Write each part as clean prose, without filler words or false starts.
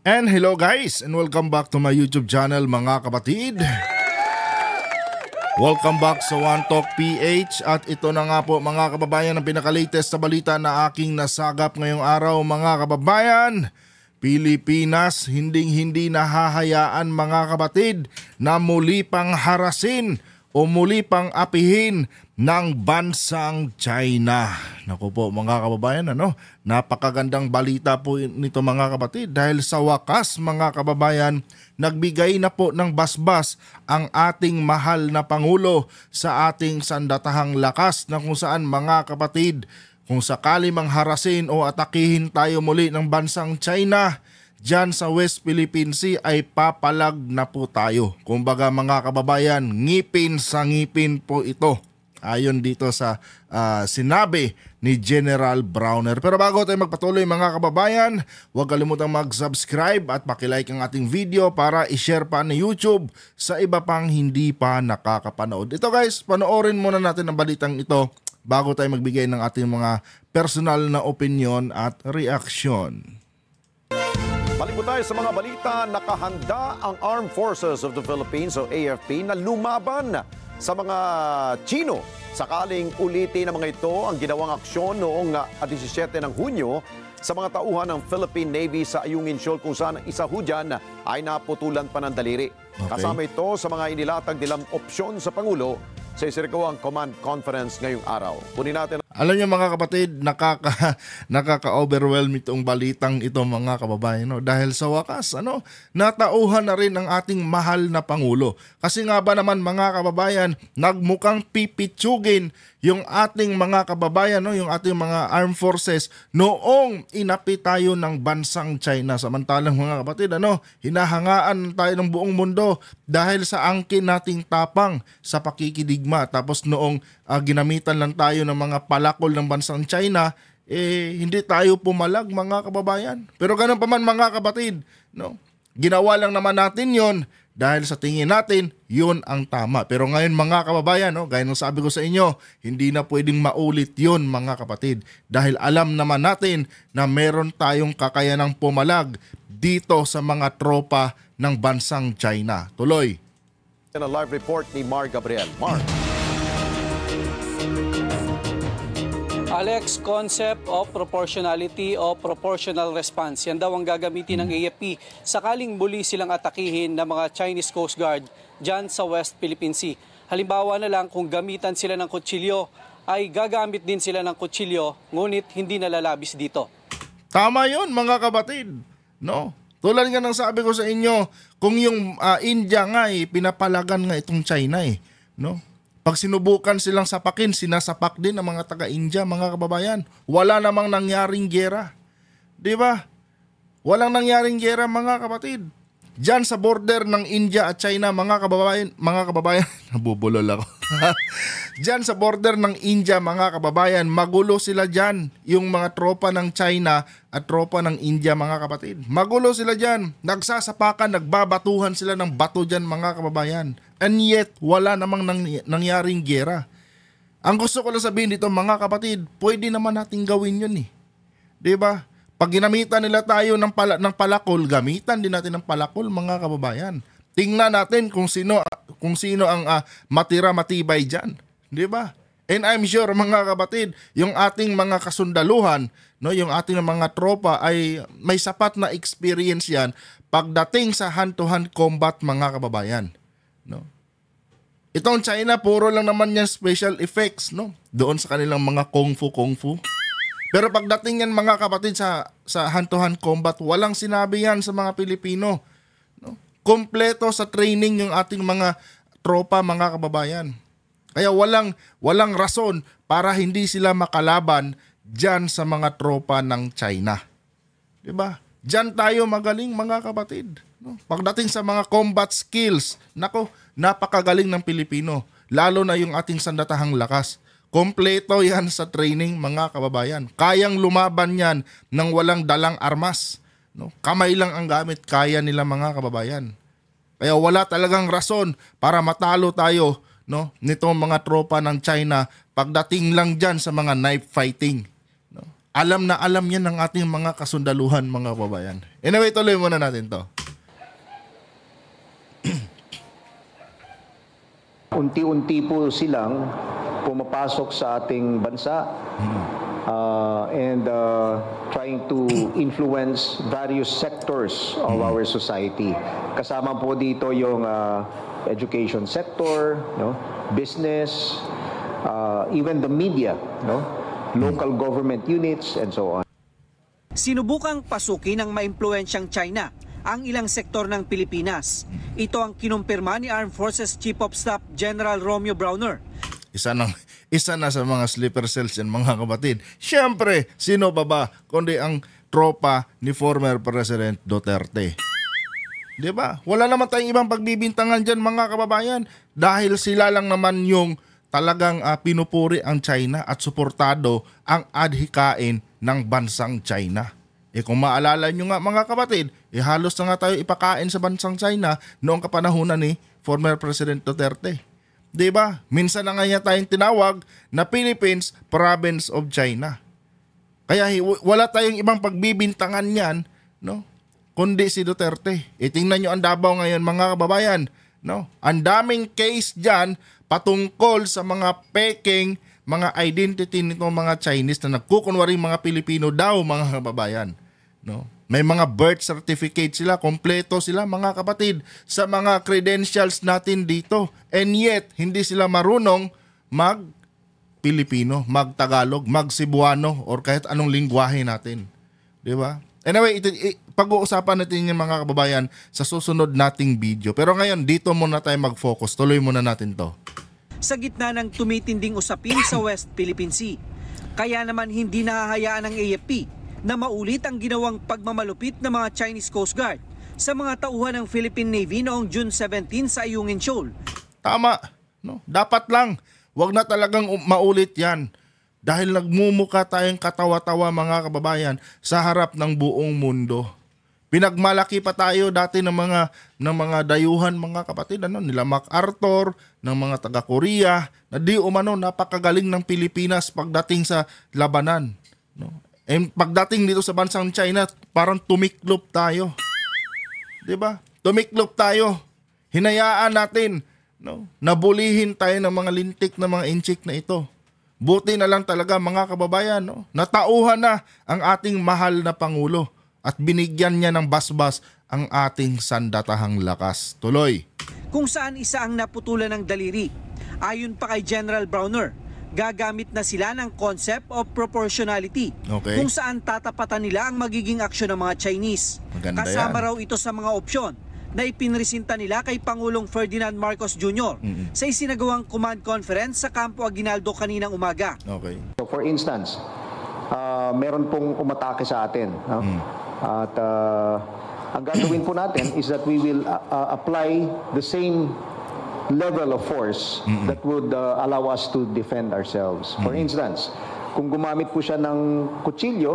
And hello guys, and welcome back to my YouTube channel mga kapatid. Welcome back sa One Talk PH at ito na nga po mga kababayan ang pinaka-latest sa balita na aking nasagap ngayong araw mga kababayan. Pilipinas hindi nahahayaan mga kapatid na muli pang harasin o muli pang apihin ng bansang China. Naku po mga kababayan, napakagandang balita po nito mga kapatid dahil sa wakas mga kababayan, nagbigay na po ng basbas ang ating mahal na Pangulo sa ating sandatahang lakas na kung saan mga kapatid, kung sakali mang harasin o atakihin tayo muli ng bansang China, diyan sa West Philippine Sea ay papalag na po tayo. Kumbaga mga kababayan, ngipin sa ngipin po ito. Ayon dito sa sinabi ni General Browner. Pero bago tayo magpatuloy mga kababayan, huwag kalimutang mag-subscribe at pakilike ang ating video para i-share pa ni YouTube sa iba pang hindi pa nakakapanood. Ito guys, panoorin muna natin ang balitang ito bago tayo magbigay ng ating mga personal na opinion at reaksyon. Balik po tayo sa mga balita. Nakahanda ang Armed Forces of the Philippines o AFP na lumaban sa mga Chino sakaling ulitin ng mga ito ang ginawang aksyon noong 17 ng Hunyo sa mga tauhan ng Philippine Navy sa Ayungin Shoal kung saan isa ho dyan ay naputulan pa ng daliri. Okay. Kasama ito sa mga inilatag nilang opsyon sa Pangulo sa isirigawang command conference ngayong araw. Kunin natin. Alam niyo mga kapatid, nakaka-overwhelm itong balitang ito mga kababayan. Dahil sa wakas, natauhan na rin ang ating mahal na Pangulo. Kasi nga ba naman mga kababayan, nagmukhang pipitsugin yung ating mga kababayan, yung ating mga armed forces noong inapi tayo ng bansang China. Samantalang mga kapatid, hinahangaan tayo ng buong mundo dahil sa angkin nating tapang sa pakikidigma. Tapos noong ginamitan lang tayo ng mga palakol ng bansang China, hindi tayo pumalag mga kababayan. Pero ganun pa man mga kapatid, ginawa lang naman natin yon dahil sa tingin natin, yun ang tama. Pero ngayon mga kababayan, gaya ng sabi ko sa inyo, hindi na pwedeng maulit yun mga kapatid. Dahil alam naman natin na meron tayong kakayanang pumalag dito sa mga tropa ng bansang China. Tuloy. A live report ni Mar Gabriel. Mar. Alex, concept of proportionality o proportional response. Yan daw ang gagamitin ng AFP sakaling muli silang atakihin ng mga Chinese Coast Guard dyan sa West Philippine Sea. Halimbawa na lang kung gamitan sila ng kutsilyo, ay gagamit din sila ng kutsilyo, ngunit hindi nalalabis dito. Tama yun mga kapatid. Tulad nga ng sabi ko sa inyo, kung yung India nga pinapalagan nga itong China Pag sinubukan silang sapakin, sinasapak din ng mga taga-India, mga kababayan. Wala namang nangyaring giyera. Di ba? Walang nangyaring giyera, mga kapatid. Diyan sa border ng India at China, mga kababayan, nabubulol ako. Diyan sa border ng India, mga kababayan, magulo sila diyan. Yung mga tropa ng China at tropa ng India, mga kapatid. Magulo sila diyan. Nagsasapakan, nagbabatuhan sila ng bato diyan, mga kababayan. And yet, wala namang nangyaring giyera. Ang gusto ko lang sabihin dito, mga kapatid, pwede naman natin gawin yun Di ba? Pag ginamitan nila tayo ng palakol, gamitan din natin ng palakol, mga kababayan. Tingnan natin kung sino ang matibay dyan. Di ba? And I'm sure, mga kapatid, yung ating mga kasundaluhan, yung ating mga tropa ay may sapat na experience yan pagdating sa hand-to-hand combat, mga kababayan. Itong China, puro lang naman yan special effects, doon sa kanilang mga kung fu. Pero pagdating yan mga kapatid sa hand-to-hand combat, walang sinabi yan sa mga Pilipino. Kompleto sa training yung ating mga tropa, mga kababayan. Kaya walang rason para hindi sila makalaban dyan sa mga tropa ng China. Diba? Dyan tayo magaling mga kapatid. Pagdating sa mga combat skills, napakagaling ng Pilipino. Lalo na yung ating sandatahang lakas. Kompleto yan sa training mga kababayan. Kayang lumaban yan ng walang dalang armas. Kamay lang ang gamit, kaya nila mga kababayan. Kaya wala talagang rason para matalo tayo nitong mga tropa ng China pagdating lang dyan sa mga knife fighting. Alam na alam yan ng ating mga kasundaluhan, mga kababayan. Anyway, tuloy muna natin to. Unti-unti po silang pumapasok sa ating bansa and trying to influence various sectors of our society. Kasama po dito yung education sector, no? Business, even the media, no? Local government units, and so on. Sinubukang pasukin ng maimpluwensyang China ang ilang sektor ng Pilipinas. Ito ang kinumpirma ni Armed Forces Chief of Staff General Romeo Browner. Isa na sa mga sleeper cells yan, mga kapatid. Siyempre, sino ba kundi ang tropa ni former President Duterte. Diba? Wala naman tayong ibang pagbibintangan dyan, mga kababayan, dahil sila lang naman yung talagang pinupuri ang China at suportado ang adhikain ng bansang China. Kung maalala nyo nga, mga kapatid, halos na nga tayo ipakain sa bansang China noong kapanahunan ni former President Duterte. Diba? Minsan na nga niya tayong tinawag na Philippines Province of China. Kaya wala tayong ibang pagbibintangan yan, no? Kundi si Duterte. Tingnan nyo ang Davao ngayon, mga kababayan. No? Ang daming case dyan patungkol sa mga peking, mga identity nitong mga Chinese na nagkukunwaring mga Pilipino daw, mga kababayan. No? May mga birth certificate sila, kompleto sila, mga kapatid, sa mga credentials natin dito. And yet, hindi sila marunong mag-Pilipino, mag-Tagalog, mag-Cebuano, or kahit anong lingwahe natin. Di ba? Anyway, pag-uusapan natin yung mga kababayan sa susunod nating video. Pero ngayon, dito muna tayo mag-focus. Tuloy muna natin to. Sa gitna ng tumitinding usapin sa West Philippine Sea, kaya naman hindi nahahayaan ng AFP na maulit ang ginawang pagmamalupit ng mga Chinese Coast Guard sa mga tauhan ng Philippine Navy noong June 17 sa Ayungin Shoal. Tama. No? Dapat lang. Huwag na talagang maulit yan. Dahil nagmumuka tayong katawa-tawa, mga kababayan, sa harap ng buong mundo. Pinagmalaki pa tayo dati ng mga dayuhan, mga kapatid, nila MacArthur, ng mga taga-Korea, na di umano napakagaling ng Pilipinas pagdating sa labanan. No? And pagdating dito sa bansang China, parang tumiklop tayo. 'Di ba? Tumiklop tayo. Hinayaan natin, no? Nabulihin tayo ng mga lintik na mga inchik na ito. Buti na lang talaga, mga kababayan, no? Natauhan na ang ating mahal na Pangulo at binigyan niya ng basbas ang ating sandatahang lakas. Tuloy. Kung saan isa ang naputulan ng daliri. Ayon pa kay General Browner, gagamit na sila ng concept of proportionality. Okay. Kung saan tatapatan nila ang magiging aksyon ng mga Chinese. Maganda Kasama yan. raw ito sa mga opsyon na ipinresinta nila kay Pangulong Ferdinand Marcos Jr. Sa isinagawang command conference sa Campo Aguinaldo kaninang umaga. Okay. So for instance, meron pong umatake sa atin. No? At ang gagawin po natin is that we will apply the same level of force that would allow us to defend ourselves. For instance, kung gumamit po siya ng kutsilyo,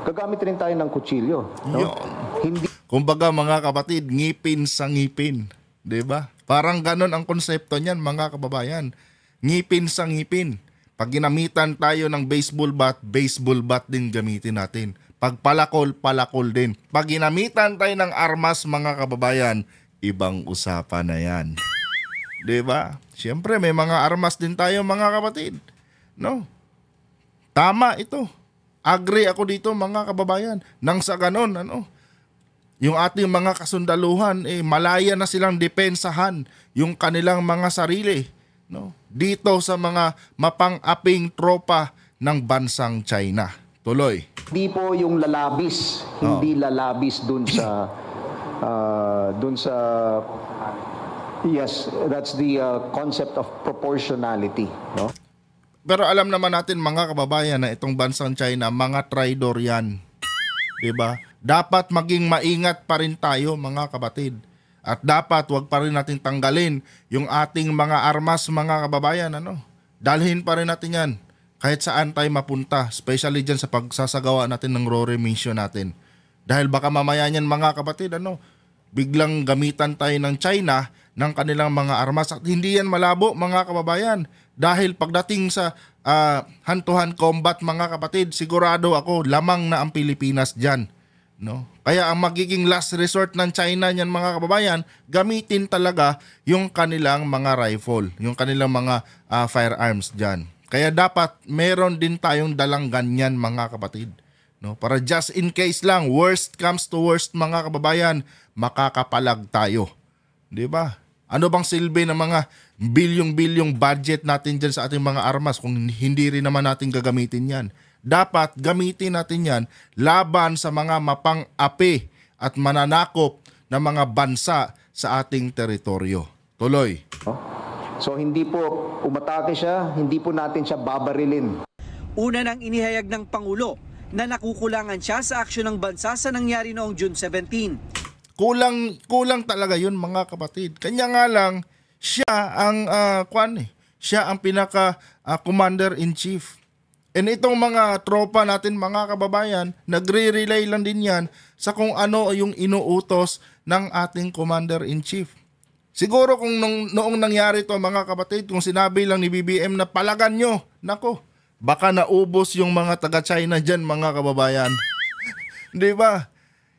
gagamit rin tayo ng kutsilyo. No? Hindi Kumbaga, mga kapatid, ngipin sa ngipin. 'Di ba? Parang ganon ang konsepto niyan, mga kababayan. Ngipin sa ngipin. Pag ginamitan tayo ng baseball bat din gamitin natin. Pag palakol din. Pag ginamitan tayo ng armas, mga kababayan, ibang usapan na yan. 'Di ba? Siyempre, may mga armas din tayo, mga kapatid. No? Tama ito. Agree ako dito, mga kababayan. Nang sa ganon, yung ating mga kasundaluhan, malaya na silang depensahan yung kanilang mga sarili, no? Dito sa mga mapang-aping tropa ng bansang China. Tuloy. Hindi po yung lalabis, hindi lalabis dun sa yes, that's the concept of proportionality, no? Pero alam naman natin, mga kababayan, na itong bansang China, mga traidor yan. 'Di ba? Dapat maging maingat pa rin tayo, mga kapatid. At dapat wag pa rin natin tanggalin yung ating mga armas, mga kababayan. Dalhin pa rin natin yan kahit saan tayo mapunta, especially dyan sa pagsasagawa natin ng RORE mission natin. Dahil baka mamaya niyan, mga kapatid, biglang gamitan tayo ng China ng kanilang mga armas. At hindi yan malabo, mga kababayan. Dahil pagdating sa hand-to-hand combat mga kapatid, sigurado ako lamang na ang Pilipinas diyan, no? Kaya ang magiging last resort ng China niyan mga kababayan, gamitin talaga yung kanilang mga rifle, yung kanilang mga firearms diyan. Kaya dapat meron din tayong dalang ganyan mga kapatid, no? Para just in case lang, worst comes to worst mga kababayan, makakapalag tayo. 'Di ba? Ano bang silbi ng mga bilyong-bilyong budget natin dyan sa ating mga armas kung hindi rin naman natin gagamitin yan? Dapat gamitin natin yan laban sa mga mapang-api at mananakop na mga bansa sa ating teritoryo. Tuloy. So hindi po umatake siya, hindi po natin siya babarilin. Una nang inihayag ng Pangulo na nakukulangan siya sa aksyon ng bansa sa nangyari noong June 17. Kulang talaga yun mga kapatid. Kanya nga lang, siya ang siya ang pinaka commander-in-chief. And itong mga tropa natin mga kababayan, nagre-relay lang din yan sa kung ano yung inuutos ng ating commander-in-chief. Siguro kung noong nangyari to mga kapatid, kung sinabi lang ni BBM na palagan nyo, nako, baka naubos yung mga taga-China dyan mga kababayan. Di ba?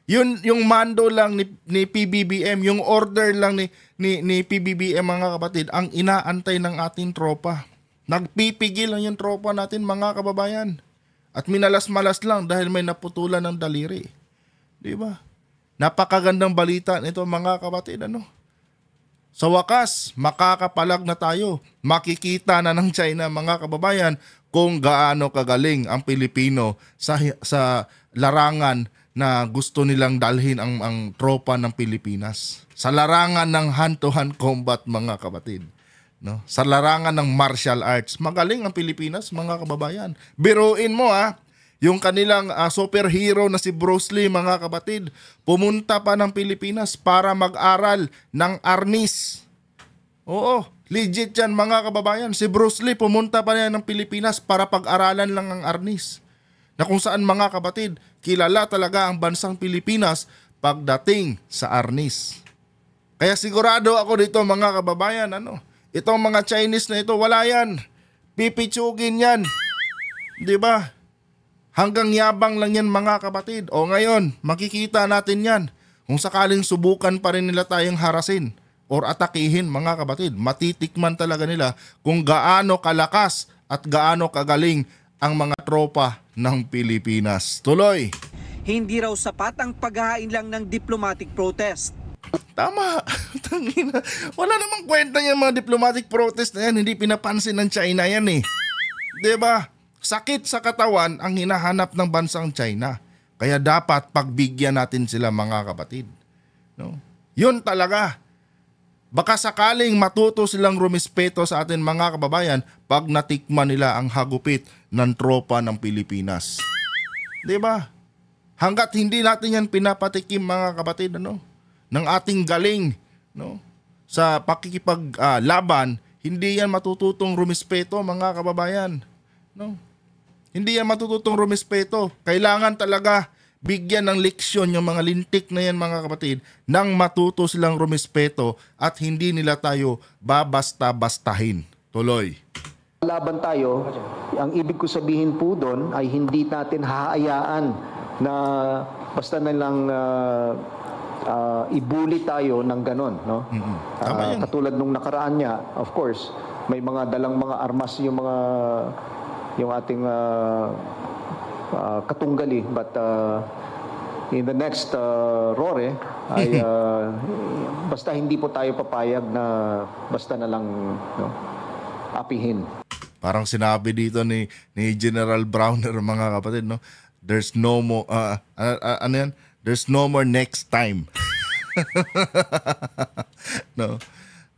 Yung mando lang ni PBBM, yung order lang ni PBBM mga kapatid, ang inaantay ng ating tropa. Nagpipigil lang yung tropa natin mga kababayan. At minalas-malas lang dahil may naputulan ng daliri. Di ba? Napakagandang balita nito mga kapatid, ano? Sa wakas, makakapalag na tayo. Makikita na ng China mga kababayan kung gaano kagaling ang Pilipino sa larangan na gusto nilang dalhin ang tropa ng Pilipinas. Sa larangan ng hand-to-hand combat mga kapatid. No? Sa larangan ng martial arts. Magaling ang Pilipinas mga kababayan. Biruin mo yung kanilang superhero na si Bruce Lee mga kapatid. Pumunta pa ng Pilipinas para mag-aral ng arnis. Oo, legit yan mga kababayan. Si Bruce Lee pumunta pa niya ng Pilipinas para pag-aralan lang ang arnis. Na kung saan mga kapatid, kilala talaga ang bansang Pilipinas pagdating sa arnis. Kaya sigurado ako dito mga kababayan, itong mga Chinese na ito, wala yan. Pipitsugin yan. Di ba? Hanggang yabang lang yan mga kapatid. O ngayon, makikita natin yan. Kung sakaling subukan pa rin nila tayong harasin or atakihin mga kapatid, matitikman talaga nila kung gaano kalakas at gaano kagaling ang mga tropa ng Pilipinas. Tuloy. Hindi raw sapat ang paghahain lang ng diplomatic protest. Tama. Tangina. Wala namang kwenta yan mga diplomatic protest na yan. Hindi pinapansin ng China yan eh. Diba? Sakit sa katawan ang hinahanap ng bansang China. Kaya dapat pagbigyan natin sila mga kapatid. No? Yun talaga. Baka sakaling matuto silang rumispeto sa atin mga kababayan pag natikman nila ang hagupit ng tropa ng Pilipinas. Diba? Hanggat hindi natin yan pinapatikim mga kapatid, ng ating galing, sa pakikipaglaban, hindi yan matututong rumispeto mga kababayan. Hindi yan matututong rumispeto. Kailangan talaga bigyan ng leksyon yung mga lintik na yan mga kapatid nang matuto silang rumispeto at hindi nila tayo babasta-bastahin. Tuloy. Laban tayo, ang ibig ko sabihin po doon ay hindi natin haayaan na basta na lang ibuli tayo ng ganon. No? Katulad nung nakaraan niya, of course, may mga dalang mga armas yung ating katunggali, but in the next RORE ay basta hindi po tayo papayag na basta na lang apihin. Parang sinabi dito ni General Browner mga kapatid, there's no more there's no more next time.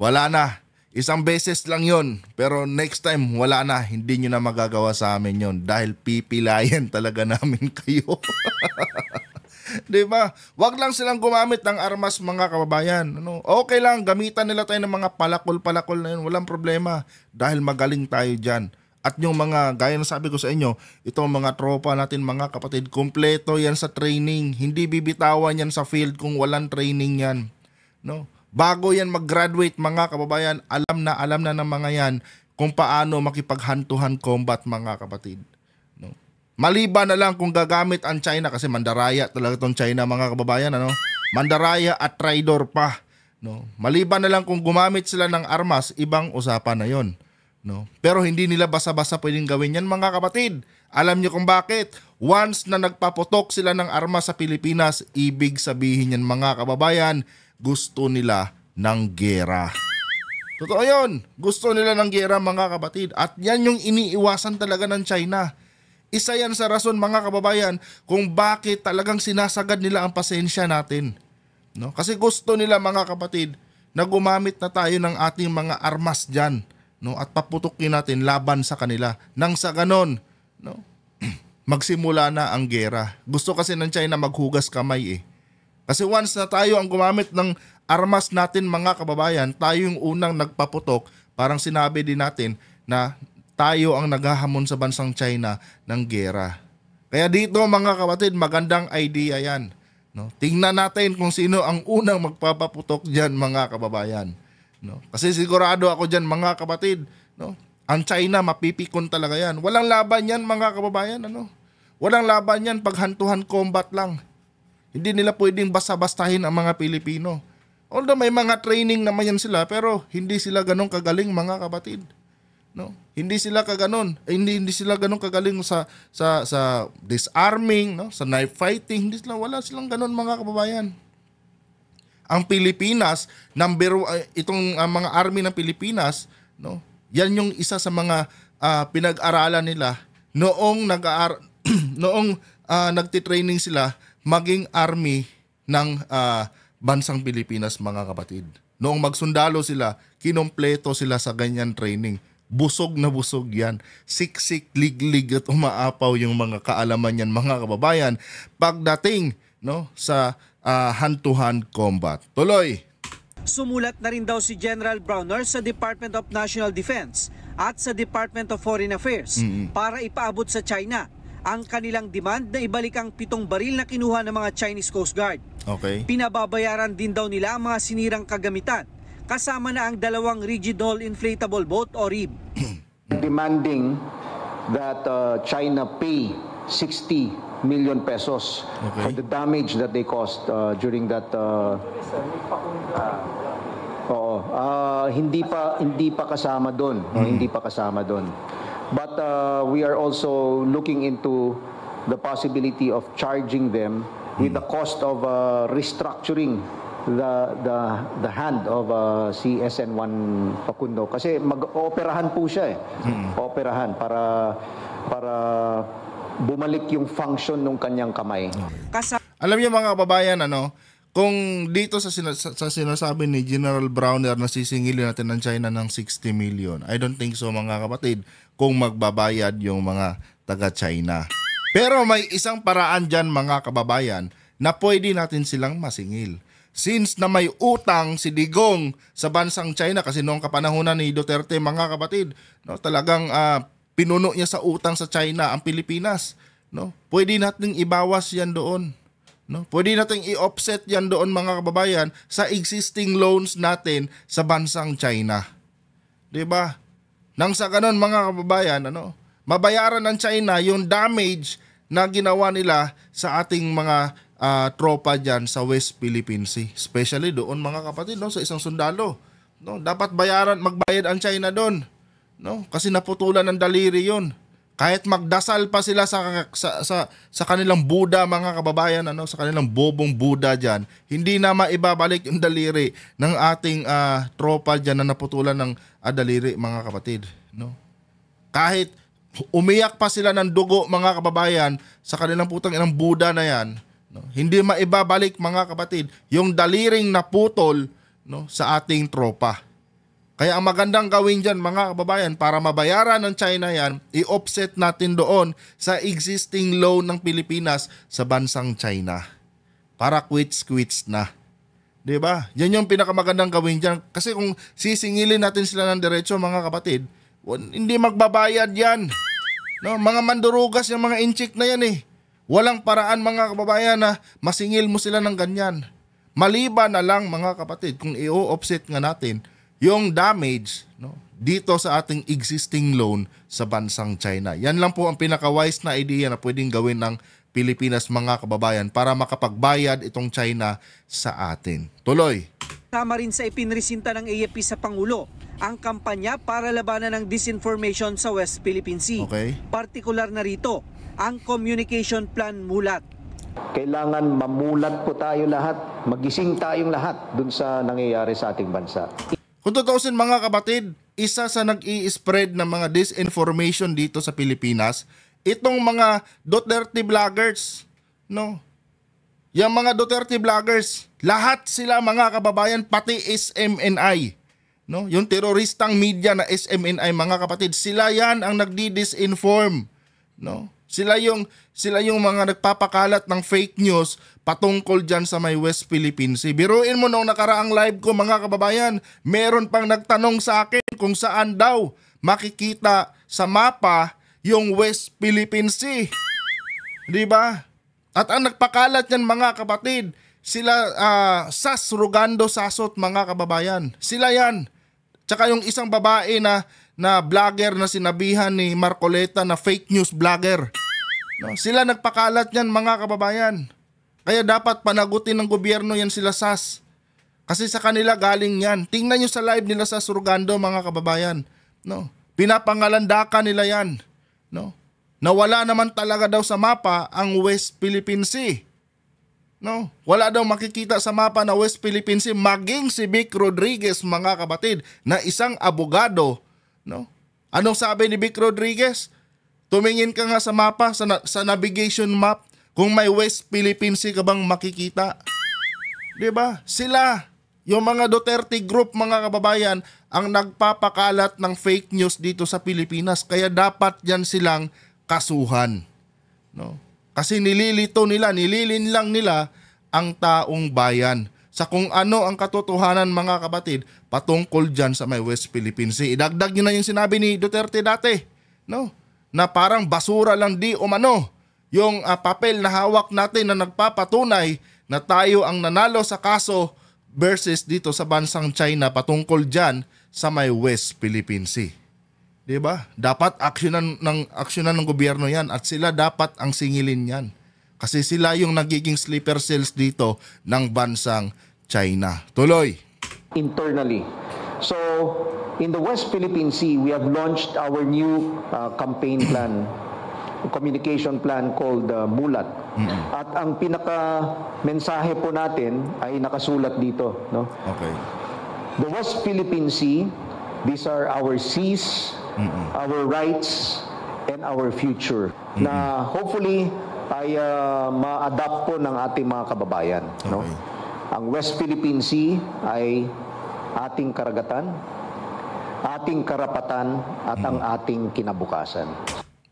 Wala na. Isang beses lang yon, pero next time wala na, hindi nyo na magagawa sa amin yon dahil pipilayan talaga namin kayo. Diba? Wag lang silang gumamit ng armas mga kababayan. Okay lang, gamitan nila tayo ng mga palakol-palakol na yun, walang problema dahil magaling tayo dyan. At yung mga, gaya na sabi ko sa inyo, itong mga tropa natin mga kapatid, kumpleto yan sa training. Hindi bibitawan yan sa field kung walang training yan. Bago yan mag-graduate mga kababayan, alam na ng mga yan kung paano makipaghantuhan combat, mga kapatid. No? Maliban na lang kung gagamit ang China, kasi mandaraya talaga itong China, mga kababayan, ano? Mandaraya at traidor pa. No? Maliban na lang kung gumamit sila ng armas, ibang usapan na yon. No? Pero hindi nila basa-basa pwedeng gawin yan, mga kapatid. Alam niyo kung bakit? Once na nagpaputok sila ng armas sa Pilipinas, ibig sabihin yan, mga kababayan, gusto nila ng gera. Totoo yun. Gusto nila ng gera, mga kapatid. At yan yung iniiwasan talaga ng China. Isa yan sa rason, mga kababayan, kung bakit talagang sinasagad nila ang pasensya natin. No? Kasi gusto nila, mga kapatid, na gumamit na tayo ng ating mga armas dyan, no? At paputukin natin laban sa kanila. Nang sa ganon, no? Magsimula na ang gera. Gusto kasi ng China maghugas kamay eh. Kasi once na tayo ang gumamit ng armas natin, mga kababayan, tayo yung unang nagpaputok. Parang sinabi din natin na tayo ang naghahamon sa bansang China ng gera. Kaya dito, mga kapatid, magandang idea yan. No? Tingnan natin kung sino ang unang magpapaputok dyan, mga kababayan. No? Kasi sigurado ako dyan, mga kapatid, no? Ang China, mapipikon talaga yan. Walang laban yan, mga kababayan. Ano? Walang laban yan, paghantuhan combat lang. Hindi nila pwedeng basta-bastahin ang mga Pilipino. Although may mga training naman yan sila, pero hindi sila ganun kagaling, mga kapatid. No? Hindi sila hindi sila ganun kagaling sa disarming, no? Sa knife fighting, wala silang ganun, mga kababayan. Ang Pilipinas, itong mga army ng Pilipinas, no? Yan yung isa sa mga pinag-aralan nila noong nagtitraining sila maging army ng bansang Pilipinas, mga kapatid. Noong magsundalo sila, kinompleto sila sa ganyan training. Busog na busog yan. Siksik, liglig at umaapaw yung mga kaalaman yan, mga kababayan, pagdating, no, sa hantuhan combat. Tuloy. Sumulat na rin daw si General Browner sa Department of National Defense at sa Department of Foreign Affairs para ipaabot sa China ang kanilang demand na ibalik ang 7 baril na kinuha ng mga Chinese Coast Guard. Okay. Pinababayaran din daw nila ang mga sinirang kagamitan, kasama na ang 2 rigid hull inflatable boat o RIB. Demanding that China pay 60 million pesos for the damage that they caused during that hindi pa kasama doon, hindi pa kasama doon. But we are also looking into the possibility of charging them with the cost of restructuring the hand of CSN-1 Facundo, kasi mag-operahan po siya operahan para bumalik yung function ng kanyang kamay. Alam niyo, mga kababayan, kung dito sa sinasabi ni General Browner na sisingilin natin ng China ng 60 million, I don't think so, mga kapatid, kung magbabayad yung mga taga-China. Pero may isang paraan dyan, mga kababayan, na pwede natin silang masingil. Since na may utang si Digong sa bansang China, kasi noong kapanahunan ni Duterte, mga kapatid, no, talagang pinuno niya sa utang sa China ang Pilipinas. No? Pwede nating ibawas yan doon. No? Pwede nating i-offset yan doon, mga kababayan, sa existing loans natin sa bansang China. 'Di ba? Nang sa ganun, mga kababayan, mabayaran ng China yung damage na ginawa nila sa ating mga tropa dyan sa West Philippine Sea. Especially doon, mga kapatid, no, sa isang sundalo. No? Dapat magbayad ang China doon. No? Kasi naputulan ng daliri yun. Kahit magdasal pa sila sa kanilang Buddha, mga kababayan, sa kanilang bobong Buddha dyan, hindi na maibabalik yung daliri ng ating tropa dyan na naputulan ng daliri, mga kapatid. No? Kahit umiyak pa sila ng dugo, mga kababayan, sa kanilang putang inang Buddha na yan, no? Hindi maibabalik, mga kapatid, yung daliring naputol, no, sa ating tropa. Kaya ang magandang gawin dyan, mga kababayan, para mabayaran ng China yan, i-offset natin doon sa existing loan ng Pilipinas sa bansang China. Para quits na. Diba? Yan yung pinakamagandang gawin dyan. Kasi kung sisingilin natin sila ng diretso, mga kapatid, hindi magbabayad yan. No? Mga mandurugas yung mga inchik na yan eh. Walang paraan, mga kababayan, na masingil mo sila ng ganyan. Maliban na lang, mga kapatid, kung i-offset nga natin yung damage, no, dito sa ating existing loan sa bansang China. Yan lang po ang pinaka-wise na idea na pwedeng gawin ng Pilipinas, mga kababayan, para makapagbayad itong China sa atin. Tuloy. Tama rin sa ipinresinta ng AFP sa Pangulo ang kampanya para labanan ng disinformation sa West Philippine Sea. Okay. Partikular na rito ang Communication Plan Mulat. Kailangan mamulat po tayo lahat, magising tayong lahat dun sa nangyayari sa ating bansa. Kung tutuusin, mga kapatid, isa sa nag-i-spread ng mga disinformation dito sa Pilipinas, itong mga Duterte vloggers, no? Yung mga Duterte vloggers, lahat sila, mga kababayan, pati SMNI, no? Yung teroristang media na SMNI, mga kapatid, sila yan ang nagdi-disinform, no? Sila yung mga nagpapakalat ng fake news patungkol dyan sa may West Philippine Sea. Biruin mo nung nakaraang live ko, mga kababayan, meron pang nagtanong sa akin kung saan daw makikita sa mapa yung West Philippine Sea. Di ba? At ang nagpakalat yan, mga kapatid, sila Sas Rugando Sasot, mga kababayan. Sila yan. Tsaka yung isang babae na vlogger na sinabihan ni Marcoleta na fake news vlogger. No, sila nagpakalat yan, mga kababayan. Kaya dapat panagutin ng gobyerno yan sila, Sas. Kasi sa kanila galing yan. Tingnan nyo sa live nila sa Surugando, mga kababayan. No, pinapangalandakan nila yan. No, nawala naman talaga daw sa mapa ang West Philippine Sea. No, wala daw makikita sa mapa na West Philippine Sea, maging si Vic Rodriguez, mga kapatid, na isang abogado. No, anong sabi ni Vic Rodriguez? Tumingin ka nga sa mapa, sa navigation map, kung may West Philippine Sea ka bang makikita. Diba? Sila, yung mga Duterte group, mga kababayan, ang nagpapakalat ng fake news dito sa Pilipinas. Kaya dapat yan silang kasuhan. No? Kasi nililinlang nila ang taong bayan sa kung ano ang katotohanan, mga kapatid, patungkol dyan sa may West Philippine Sea. Idagdag nyo na yung sinabi ni Duterte dati, no? Na parang basura lang di umano yung papel na hawak natin na nagpapatunay na tayo ang nanalo sa kaso versus dito sa bansang China patungkol dyan sa may West Philippine Sea. Diba? Dapat aksyonan ng gobyerno yan at sila dapat ang singilin yan. Kasi sila yung nagiging sleeper cells dito ng bansang China. Tuloy. Internally. So, in the West Philippine Sea, we have launched our new campaign plan, communication plan called Mulat. At ang pinaka-mensahe po natin ay nakasulat dito. No? Okay. The West Philippine Sea, these are our seas, our rights, and our future. Na hopefully ay ma-adapt po ng ating mga kababayan. Okay. No? Ang West Philippine Sea ay ating karagatan, ating karapatan, at ang ating kinabukasan.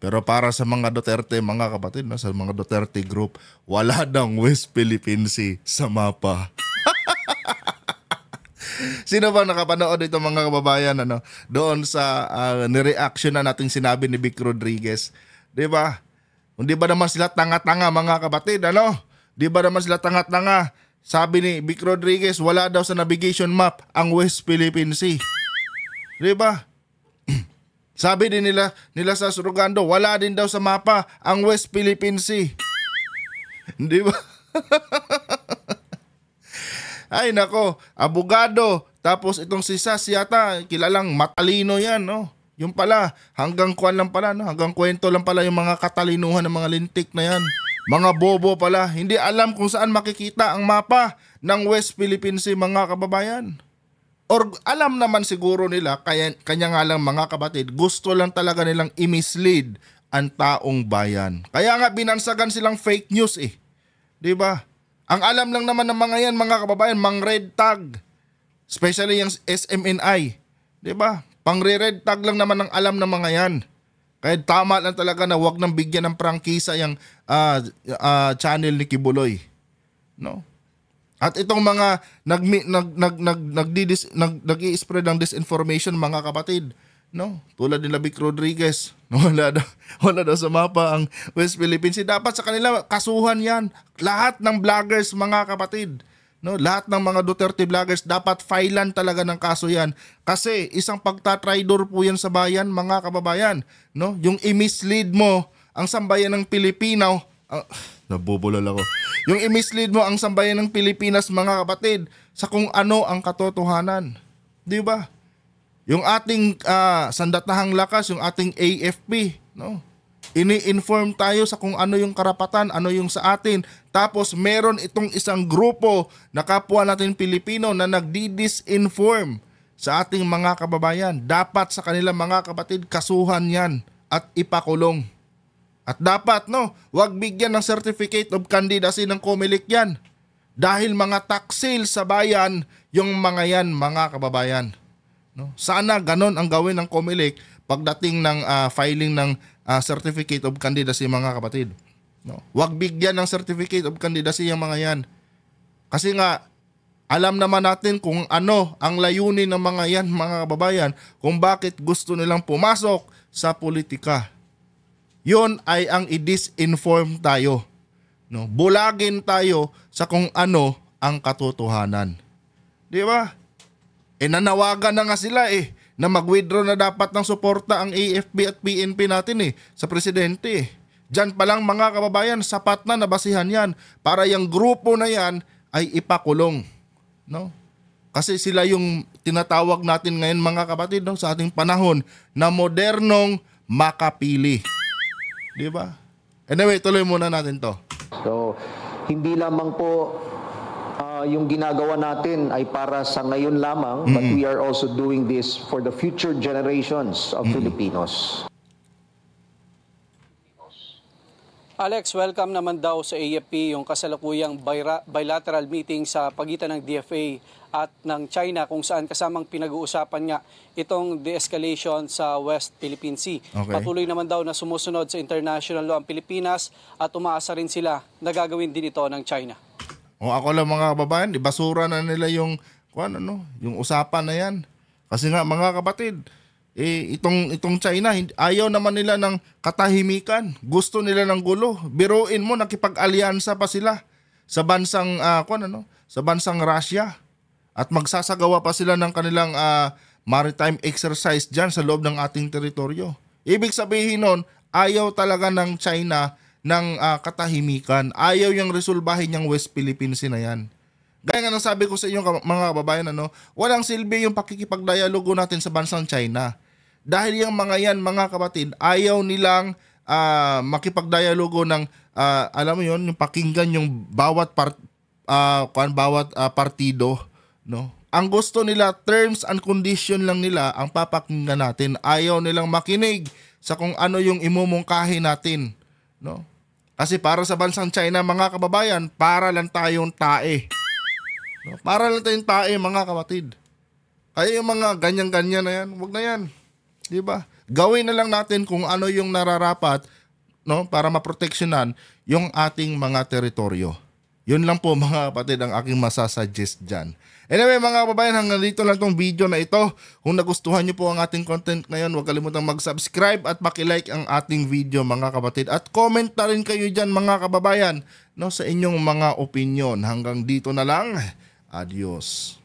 Pero para sa mga Duterte, mga kapatid, no, sa mga Duterte group, wala daw West Philippine Sea sa mapa. Sino ba nakapanood dito, mga kababayan, doon sa nireaction na nating sinabi ni Vic Rodriguez? Diba? Hindi ba naman sila tanga-tanga, mga kapatid? Di ba naman sila tanga-tanga? Sabi ni Vic Rodriguez, wala daw sa navigation map ang West Philippine Sea. Diba? Sabi din nila sa Surugando, wala din daw sa mapa ang West Philippine Sea. Diba? Ay nako, abogado. Tapos itong si Sas yata, kilalang matalino yan, no? Yung pala, hanggang kwan lang pala, no? Hanggang kwento lang pala yung mga katalinuhan ng mga lintik na yan. Mga bobo pala, hindi alam kung saan makikita ang mapa ng West Philippine Sea, mga kababayan. Or alam naman siguro nila, kanya nga lang, mga kapatid, gusto lang talaga nilang i-mislead ang taong bayan. Kaya nga binansagan silang fake news eh. Diba? Ang alam lang naman ng mga yan, mga kababayan, mang red tag. Especially yung SMNI. Diba? Pang red tag lang naman ang alam ng mga yan. Kaya tama lang talaga na wag nang bigyan ng prangkisa yung channel ni Kibuloy. No? At itong mga nag-i-spread ng disinformation, mga kapatid, no? Tulad nila Vic Rodriguez, wala daw sa mapa ang West Philippine Sea. Dapat sa kanila kasuhan yan. Lahat ng vloggers, mga kapatid, No, lahat ng mga Duterte vloggers dapat filean talaga ng kaso yan. Kasi isang pagtatraidor po yan sa bayan, mga kababayan. No, yung i-mislead mo ang sambayan ng Pilipino, nabubulol ako. Yung i-mislead mo ang sambayan ng Pilipinas, mga kapatid, sa kung ano ang katotohanan. 'Di ba? Yung ating sandatahang lakas, yung ating AFP, no? Ini-inform tayo sa kung ano yung karapatan, ano yung sa atin. Tapos meron itong isang grupo na kapwa natin Pilipino na nagdi-disinform sa ating mga kababayan. Dapat sa kanilang mga kapatid, kasuhan yan at ipakulong. At dapat, no, wag bigyan ng certificate of candidacy ng COMELEC yan. Dahil mga taksil sa bayan, yung mga yan, mga kababayan. No? Sana ganon ang gawin ng COMELEC pagdating ng filing ng certificate of candidacy, mga kapatid. No? Wag bigyan ng certificate of candidacy yung mga yan. Kasi nga, alam naman natin kung ano ang layunin ng mga yan, mga kababayan, kung bakit gusto nilang pumasok sa politika. Yun ay ang i-disinform tayo. No? Bulagin tayo sa kung ano ang katotohanan. Di ba? Nanawagan na nga sila na mag-withdraw na dapat ng suporta ang AFP at PNP natin sa presidente. Diyan pa lang, mga kababayan, sapat na nabasihan yan para yung grupo na yan ay ipakulong. No? Kasi sila yung tinatawag natin ngayon, mga kapatid, no, sa ating panahon na modernong makapili. Di ba? Anyway, tuloy muna natin to. So, hindi lamang po yung ginagawa natin ay para sa ngayon lamang, but we are also doing this for the future generations of Filipinos. Alex, welcome naman daw sa AFP yung kasalukuyang bilateral meeting sa pagitan ng DFA at ng China kung saan kasamang pinag-uusapan nga itong de-escalation sa West Philippine Sea. Okay. Patuloy naman daw na sumusunod sa international law ang Pilipinas at umaasa rin sila na gagawin din ito ng China. O ako lang, mga kababayan, ibasura na nila yung yung usapan na yan. Kasi nga, mga kapatid, itong China, ayaw naman nila ng katahimikan. Gusto nila ng gulo. Biruin mo, nakipag-alyansa pa sila sa bansang sa bansang Russia. At magsasagawa pa sila ng kanilang maritime exercise diyan sa loob ng ating teritoryo. Ibig sabihin nun, ayaw talaga ng China ng katahimikan. Ayaw yung resolbahin yung West Philippines na yan. Gaya nga nang sabi ko sa inyo, mga kababayan, walang silbi yung pakikipagdialogo natin sa bansang China. Dahil yung mga yan, mga kapatid, ayaw nilang makipagdialogo ng, alam mo yun, yung pakinggan yung bawat partido. No? Ang gusto nila, terms and condition lang nila ang papakinggan natin. Ayaw nilang makinig sa kung ano yung imumungkahi natin. No? Kasi para sa bansang China, mga kababayan, para lang tayong tae. No? Para lang tayong tae, mga kapatid. Kaya yung mga ganyan-ganyan na yan, wag na yan. Diba? Gawin na lang natin kung ano yung nararapat, no, para maproteksyonan yung ating mga teritoryo. Yun lang po, mga kapatid, ang aking masasuggest dyan. Anyway, mga kababayan, hanggang dito lang tong video na ito. Kung nagustuhan nyo po ang ating content ngayon, huwag kalimutang mag-subscribe at pakilike ang ating video, mga kapatid. At comment na rin kayo dyan, mga kababayan, no, sa inyong mga opinion. Hanggang dito na lang. Adios.